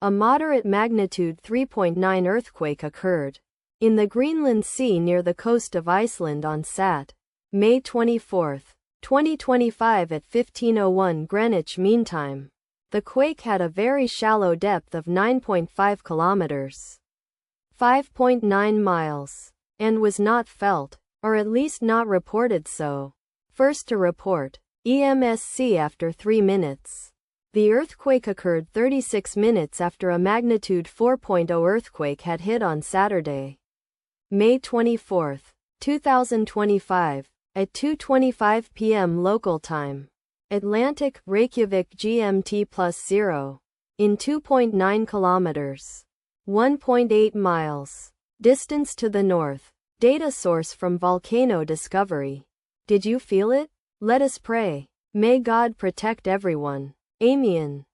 A moderate magnitude 3.9 earthquake occurred in the Greenland Sea near the coast of Iceland on Sat. May 24, 2025 at 15:01 Greenwich Mean Time. The quake had a very shallow depth of 9.5 kilometers, 5.9 miles, and was not felt, or at least not reported so. First to report, EMSC after 3 minutes. The earthquake occurred 36 minutes after a magnitude 4.0 earthquake had hit on Saturday, May 24, 2025, at 2:25 p.m. local time. Atlantic, Reykjavik GMT +0. In 2.9 kilometers, 1.8 miles. Distance to the north. Data source from Volcano Discovery. Did you feel it? Let us pray. May God protect everyone. Amen.